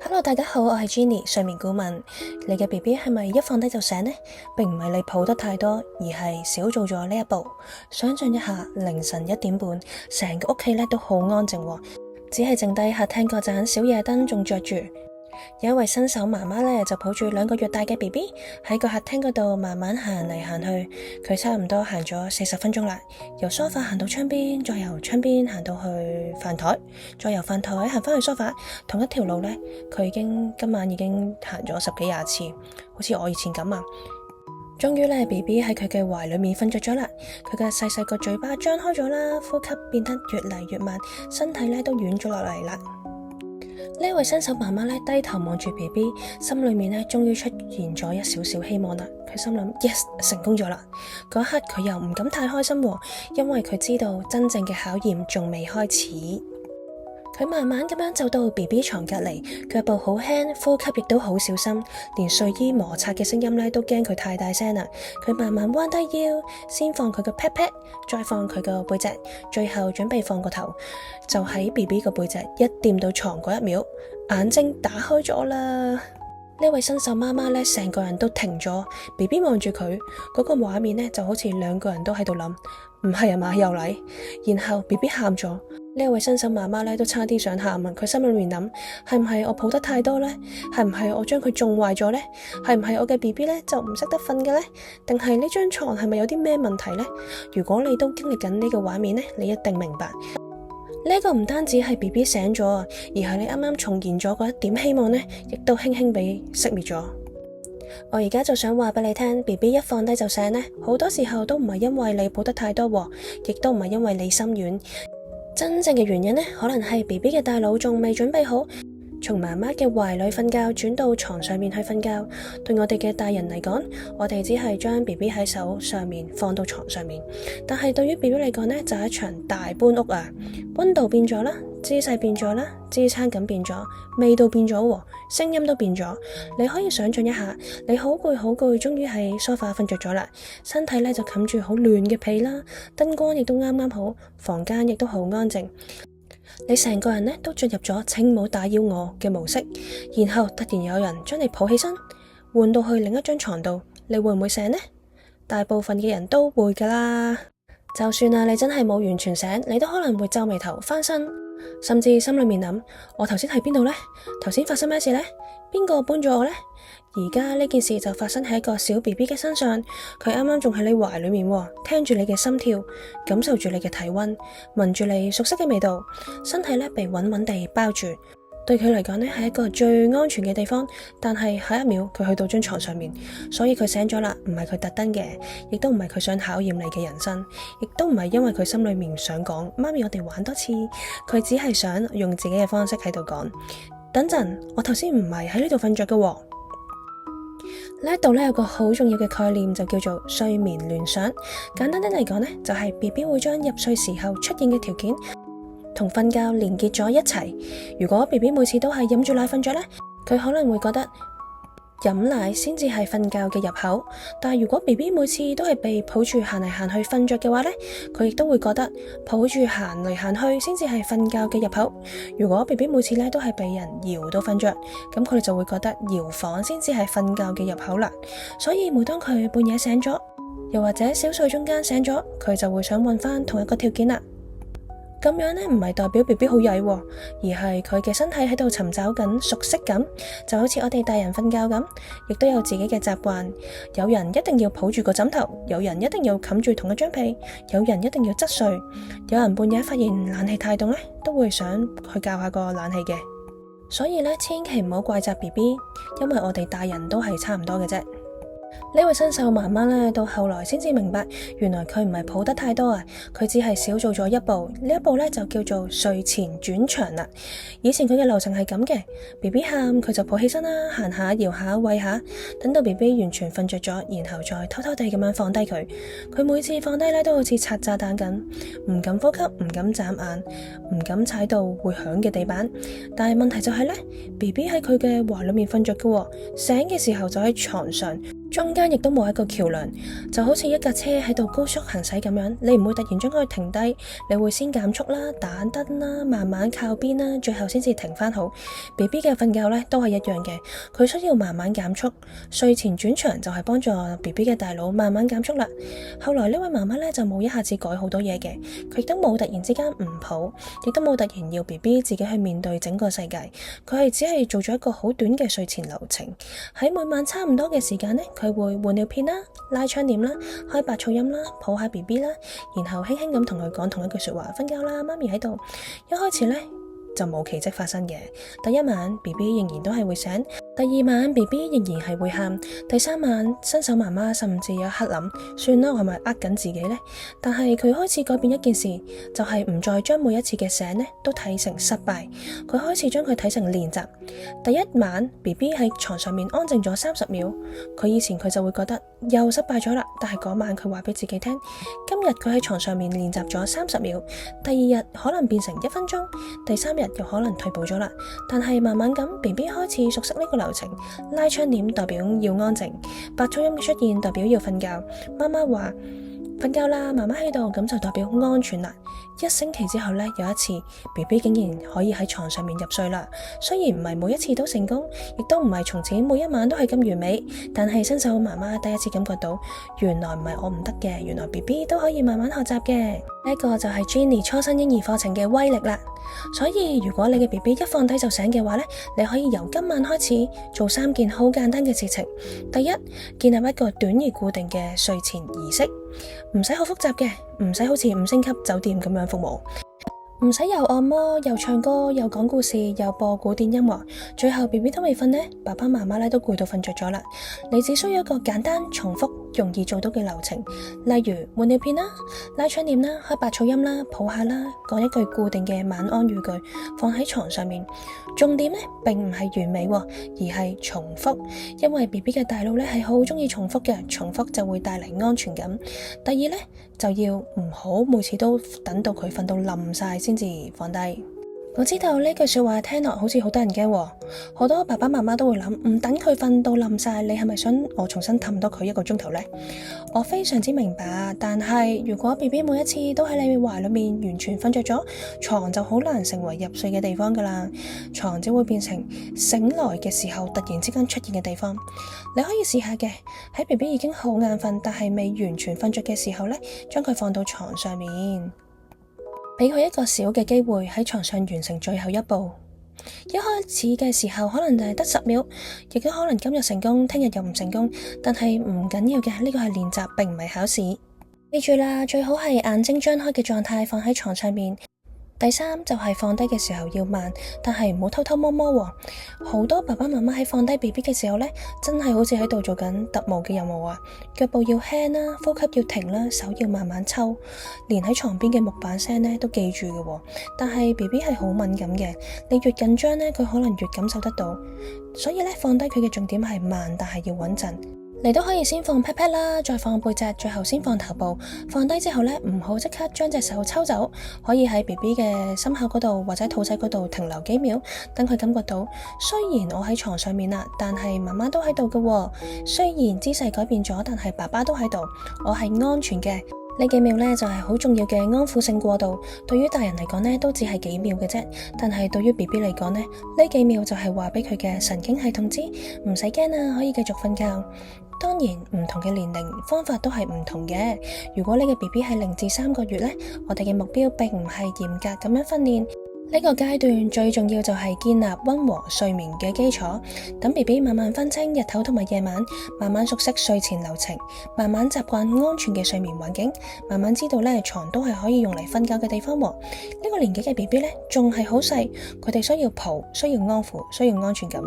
Hello，大家好，我係 Jenny，睡眠顧問。你嘅 BB 係咪一放低就醒呢？並唔係你抱得太多，而係少做咗呢一步。想象一下，凌晨1點半，成個屋企都好安靜，只係剩低客廳嗰盞小夜燈仲着住。有一位新手媽媽就抱住2個月大嘅 BB 喺個客廳嗰度慢慢行嚟行去，佢差唔多行咗40分鐘啦，由梳化行到窗邊，再由窗邊行到去飯台，再由飯台行返去梳化，同一條路佢今晚已經行咗10幾20次，好似我以前咁啊。終於BB 喺佢嘅懷裏面瞓着咗啦，佢嘅細細個嘴巴張開咗啦，呼吸變得越嚟越慢，身體都軟咗落嚟啦。呢位新手媽媽低頭望住 BB， 心裏面終於出現咗一少少希望啦。佢心諗 yes， 成功咗啦。嗰一刻佢又唔敢太開心，因為佢知道真正嘅考驗仲未開始。佢慢慢咁樣走到 BB 床隔籬，腳步好輕，呼吸亦都好小心，連睡衣摩擦嘅聲音都驚佢太大聲啦。佢慢慢彎低腰，先放佢個 pat pat， 再放佢個背脊，最後準備放個頭。就喺 BB 個背脊一掂到床嗰一秒，眼睛打開咗啦。呢位新手媽媽成個人都停咗， BB 望住佢嗰個畫面就好似兩個人都喺度諗，唔係啊嘛，又嚟。然後 BB 喊咗，呢位新手媽媽都差啲想喊啊！佢心裏面諗，係唔係我抱得太多呢？係唔係我將佢縱壞咗呢？係唔係我嘅 BB 就唔識得瞓嘅呢？定係呢張床係咪有啲咩問題呢？如果你都經歷緊呢個畫面你一定明白。呢個唔單止係 BB 醒咗啊，而係你啱啱重燃咗嗰一點希望亦都輕輕被熄滅咗。我而家就想話俾你聽， BB 一放低就醒好多時候都唔係因為你抱得太多，亦都唔係因為你心軟。真正嘅原因可能係 BB 嘅大腦仲未準備好，從媽媽嘅懷裏瞓覺轉到床上面去瞓覺。對我哋嘅大人嚟講，我哋只係將 BB 喺手上面放到床上面，但係對於 BB 嚟講就係一場大搬屋啊！溫度變咗啦，姿勢變咗啦，支撐感變咗，味道變咗，聲音都變咗。你可以想象一下，你好攰好攰，終於喺梳化瞓着咗啦，身體就冚住好暖嘅被啦，燈光亦都啱啱好，房間亦都好安靜。你成個人都進入咗請唔好打擾我嘅模式，然後突然有人將你抱起身，換到去另一張床度，你會唔會醒呢？大部分嘅人都會噶啦。就算你真係冇完全醒，你都可能會皺眉頭翻身，甚至心裏面諗，我頭先喺邊度呢？頭先發生咩事呢？邊個搬咗我呢？而家呢件事就發生喺一個小 BB 嘅身上，佢啱啱仲喺你懷裏面，聽住你嘅心跳，感受住你嘅體溫，聞住你熟悉嘅味道，身體被穩穩地包住。對佢嚟講係一個最安全嘅地方，但係下一秒佢去到張床上面，所以佢醒咗啦，唔係佢特登嘅，亦都唔係佢想考驗你嘅人生，亦都唔係因為佢心裏面想講媽咪我哋玩多次，佢只係想用自己嘅方式喺度講，等陣我頭先唔係喺呢度瞓着嘅。呢度有個好重要嘅概念，就叫做睡眠聯想。簡單啲嚟講就係 BB 會將入睡時候出現嘅條件同瞓覺連結咗一齊。如果 BB 每次都係飲住奶瞓着佢可能會覺得飲奶先至係瞓覺嘅入口，但係如果 BB 每次都係被抱住行嚟行去瞓着嘅話佢亦都會覺得抱住行嚟行去先至係瞓覺嘅入口。如果 BB 每次都係被人搖到瞓着，咁佢哋就會覺得搖房先至係瞓覺嘅入口啦。所以每當佢半夜醒咗，又或者小睡中間醒咗，佢就會想搵翻同一個條件啦。咁樣唔係代表 BB 好曳，而係佢嘅身體喺度尋找緊熟悉感，就好似我哋大人瞓覺咁，亦都有自己嘅習慣。有人一定要抱住個枕頭，有人一定要冚住同一張被，有人一定要側睡，有人半夜發現冷氣太凍都會想去校下個冷氣嘅。所以千祈唔好怪責 BB， 因為我哋大人都係差唔多嘅啫。呢位新手媽媽到後來先至明白，原來佢唔係抱得太多啊，佢只係少做咗一步。呢一步就叫做睡前轉牆啦。以前佢嘅流程係咁嘅， BB 喊佢就抱起身啦，行下搖下餵下，等到 BB 完全瞓着咗，然後再偷偷地咁樣放低佢。佢每次放低都好似拆炸彈咁，唔敢呼吸，唔敢眨眼，唔敢踩到會響嘅地板。但係問題就係BB 喺佢嘅懷裏面瞓着嘅，醒嘅時候就喺床上。中間亦都冇一個橋樑，就好似一架車喺度高速行駛咁樣，你唔會突然將佢停低，你會先減速啦、打燈啦、慢慢靠邊啦，最後先至停返好。BB 嘅瞓覺呢都係一樣嘅，佢需要慢慢減速，睡前轉場就係幫助 BB 嘅大腦慢慢減速啦。後來呢位媽媽呢就冇一下子改好多嘢嘅，佢亦都冇突然之間唔抱，亦都冇突然要 BB 自己去面對整個世界，佢係只係做咗一個好短嘅睡前流程，喺每晚差唔多嘅時間呢，佢會換尿片啦、拉窗簾啦、開白噪音啦、抱下 BB 啦，然後輕輕咁同佢講同一句說話：瞓覺啦，媽咪喺度。一開始呢，就冇奇蹟發生嘅，第一晚 BB 仍然都係會醒，第二晚 BB 仍然係會喊，第三晚新手媽媽甚至有一刻諗：算啦，我係咪呃緊自己呢？但係佢開始改變一件事，就係唔再將每一次嘅醒呢都睇成失敗，佢開始將佢睇成練習。第一晚 BB 喺床上面安靜咗30秒，佢以前佢就會覺得又失敗咗啦，但係嗰晚佢話俾自己聽，今日佢喺床上面練習咗30秒，第二日可能變成1分鐘，第3日又可能退步咗啦。但係慢慢咁 BB 開始熟悉呢個流程，拉窗簾代表要安靜，白噪音嘅出現代表要瞓覺，媽媽話瞓覺啦，媽媽喺度，咁就代表安全啦。1星期之後呢，有一次 BB 竟然可以喺床上面入睡啦。雖然唔係每一次都成功，亦都唔係從此每一晚都係咁完美，但係新手媽媽第一次感覺到，原來唔係我唔得嘅，原來 BB 都可以慢慢學習嘅。呢個就係 Jenny 初生嬰兒課程嘅威力啦。所以如果你嘅 BB 一放低就醒嘅話呢，你可以由今晚開始做3件好簡單嘅事情。第一，建立一個短而固定嘅睡前儀式，唔使好複雜嘅，唔使好似5星級酒店咁樣服務，唔使又按摩又唱歌又講故事又播古典音樂，最後 BB 都未瞓呢，爸爸媽媽咧都攰到瞓着咗啦。你只需要一個簡單重複容易做到嘅流程，例如換尿片啦、拉窗簾啦、開白噪音啦、抱下啦，講一句固定嘅晚安語句，放喺床上面。重點呢並唔係完美，而係重複，因為 BB 嘅大腦呢係好中意重複嘅，重複就會帶嚟安全感。第二呢，就要唔好每次都等到佢瞓到冧晒先至放低。我知道呢句說話聽落好似好得人驚，好多爸爸媽媽都會諗，唔等佢瞓到冧晒，你係咪想我重新氹多佢1個鐘頭呢？我非常之明白，但係如果 BB 每一次都喺你懷裏面完全瞓着咗，床就好難成為入睡嘅地方噶啦，床只會變成醒來嘅時候突然之間出現嘅地方。你可以試下嘅，喺 BB 已經好眼瞓但係未完全瞓着嘅時候呢，將佢放到床上面，俾佢一個小嘅機會喺床上完成最後一步。一開始嘅時候可能就係得10秒，亦都可能今日成功，聽日又唔成功，但係唔緊要嘅，呢個係練習，並唔係考試。記住啦，最好係眼睛張開嘅狀態放喺床上面。第3就係放低嘅時候要慢，但係唔好偷偷摸摸喎。好多爸爸媽媽喺放低 BB 嘅時候呢，真係好似喺度做緊特務嘅任務啊！腳步要輕啦，呼吸要停啦，手要慢慢抽，連喺床邊嘅木板聲呢都記住嘅喎。但係 BB 係好敏感嘅，你越緊張呢，佢可能越感受得到。所以呢，放低佢嘅重點係慢，但係要穩陣。你都可以先放 pat pat 啦，再放背脊，最後先放頭部。放低之後呢，唔好即刻將隻手抽走，可以喺 BB 嘅心口嗰度或者肚仔嗰度停留幾秒，等佢感覺到雖然我喺床上面啦，但係媽媽都喺度嘅。雖然姿勢改變咗，但係爸爸都喺度，我係安全嘅。呢幾秒呢，就係好重要嘅安撫性過渡，對於大人嚟講呢，都只係幾秒嘅啫，但係對於 BB 嚟講呢，呢幾秒就係話俾佢嘅神經系統知，唔使驚啦，可以繼續瞓覺。當然唔同嘅年齡方法都係唔同嘅。如果你嘅 BB 係0至3個月呢，我哋嘅目標並唔係嚴格咁樣訓練。呢個階段最重要就係建立溫和睡眠嘅基礎，等 BB 慢慢分清日頭同埋夜晚，慢慢熟悉睡前流程，慢慢習慣安全嘅睡眠環境，慢慢知道呢床都係可以用嚟瞓覺嘅地方。呢個年紀嘅 BB 呢仲係好細，佢哋需要抱，需要安撫，需要安全感，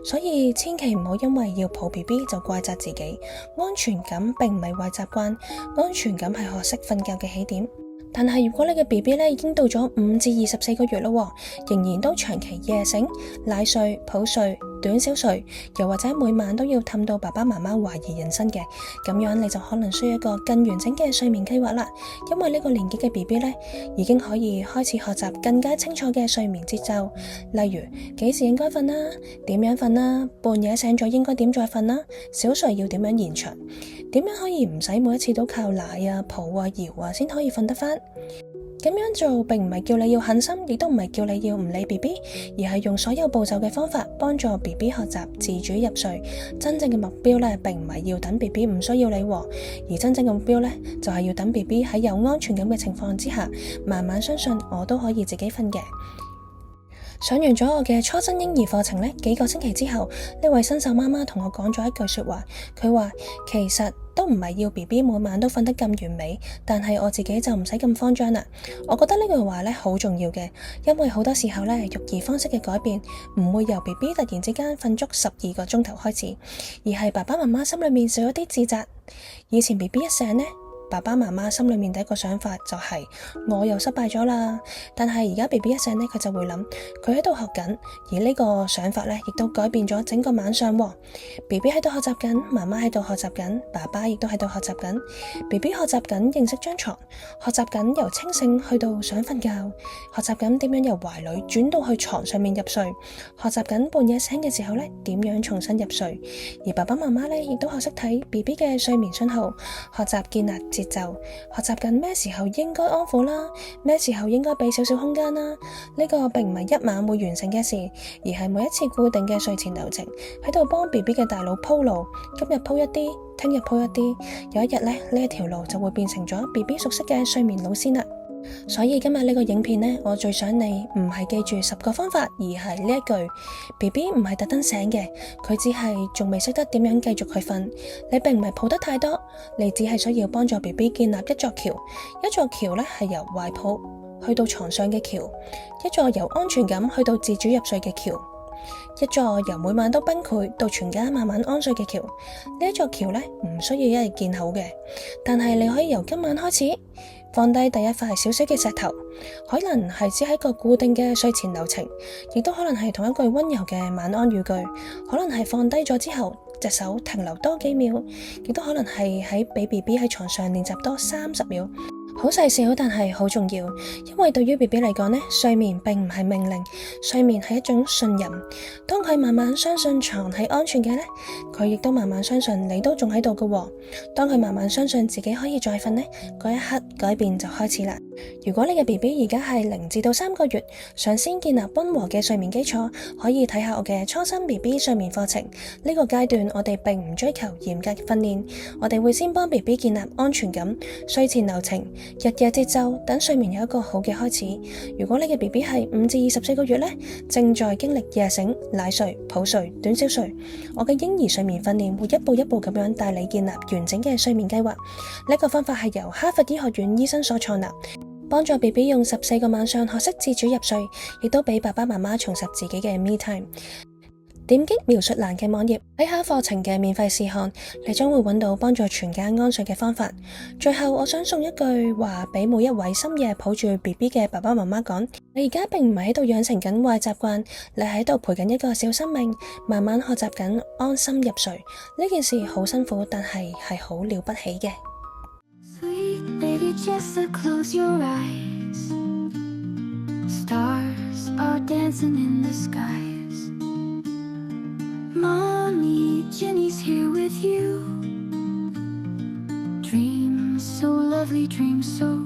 所以千祈唔好因為要抱 BB 就怪責自己。安全感並唔係壞習慣，安全感係學識瞓覺嘅起點。但係如果你嘅 BB 已經到咗5至24個月咯，仍然都長期夜醒、奶睡、抱睡，短小睡，又或者每晚都要氹到爸爸媽媽懷疑人生嘅，咁樣你就可能需要一個更完整嘅睡眠計劃啦。因為呢個年紀嘅 BB 呢，已經可以開始學習更加清楚嘅睡眠節奏，例如幾時應該瞓啦，點樣瞓啦，半夜醒咗應該點再瞓啦，小睡要點樣延長，點樣可以唔使每一次都靠奶啊、抱啊、搖啊先可以瞓得翻。咁樣做並唔係叫你要狠心，亦都唔係叫你要唔理 BB， 而係用所有步驟嘅方法幫助 BB 學習自主入睡。真正嘅目標呢，並唔係要等 BB 唔需要你，而真正嘅目標呢，就係要等 BB 喺有安全感嘅情況之下，慢慢相信我都可以自己瞓嘅。上完咗我嘅初生嬰兒課程呢，幾個星期之後，呢位新手媽媽同我講咗一句說話，佢話其實都唔係要 BB 每晚都瞓得咁完美，但係我自己就唔使咁慌張啦。我覺得呢句話呢好重要嘅，因為好多時候呢，育兒方式嘅改變唔會由 BB 突然之間瞓足12個鐘頭開始，而係爸爸媽媽心裏面少咗啲自責。以前 BB 一醒呢，爸爸媽媽心裏面第一個想法就係我又失敗咗啦，但係而家 BB 一醒呢，佢就會諗佢喺度學緊，而呢個想法呢，亦都改變咗整個晚上。BB 喺度學習緊，媽媽喺度學習緊，爸爸亦都喺度學習緊。BB 學習緊認識張床，學習緊由清醒去到想瞓覺，學習緊點樣由懷裏轉到去床上面入睡，學習緊半夜醒嘅時候呢，點樣重新入睡。而爸爸媽媽呢，亦都學識睇 BB 嘅睡眠信號，學習建立節奏，學習緊咩時候應該安撫啦，咩時候應該俾少少空間啦。呢個並唔係一晚會完成嘅事，而係每一次固定嘅睡前流程，喺度幫 BB 嘅大腦鋪路。今日鋪一啲，聽日鋪一啲，有一日呢，呢一條路就會變成咗 BB 熟悉嘅睡眠路線啦。所以今日呢個影片呢，我最想你唔係記住10個方法，而係呢一句 BB 唔係特登醒嘅，佢只係仲未識得點樣繼續去瞓。你並唔係抱得太多，你只係需要幫助 BB 建立一座橋。一座橋呢，係由懷抱去到床上嘅橋，一座由安全感去到自主入睡嘅橋，一座由每晚都崩潰到全家慢慢安睡嘅橋。呢一座橋呢，唔需要一日建好嘅，但係你可以由今晚開始放低第一塊小小嘅石頭，可能係只係一個固定嘅睡前流程，亦都可能係同一句溫柔嘅晚安語句，可能係放低咗之後隻手停留多幾秒，亦都可能係喺俾 BB 喺床上練習多30秒。好細小，但係好重要，因為對於 BB 嚟講呢，睡眠並唔係命令，睡眠係一種信任。當佢慢慢相信床係安全嘅呢，佢亦都慢慢相信你都仲喺度嘅。當佢慢慢相信自己可以再瞓呢，嗰一刻改變就開始啦。如果你嘅 BB 而家係0至到3個月，想先建立溫和嘅睡眠基礎，可以睇下我嘅初生 BB 睡眠課程。呢個階段我哋並唔追求嚴格訓練，我哋會先幫 BB 建立安全感、睡前流程、日夜節奏，等睡眠有一個好嘅開始。如果你嘅 BB 係5至24個月呢，正在經歷夜醒、奶睡、抱睡、短小睡，我嘅嬰兒睡眠訓練會一步一步咁樣帶你建立完整嘅睡眠計劃。呢個方法係由哈佛醫學院醫生所創立，幫助 BB 用14個晚上學識自主入睡，亦都俾爸爸媽媽重拾自己嘅 me time。點擊描述欄嘅網頁，睇下課程嘅免費試看，你將會揾到幫助全家安睡嘅方法。最後，我想送一句話俾每一位深夜抱住 BB 嘅爸爸媽媽講：你而家並唔係喺度養成緊壞習慣，你喺度陪緊一個小生命，慢慢學習緊安心入睡。呢件事好辛苦，但係好了不起嘅。Sweet baby Jessica, close your eyes. Stars are dancing in the skies. Mommy, Jenny's here with you. Dreams so lovely, dreams so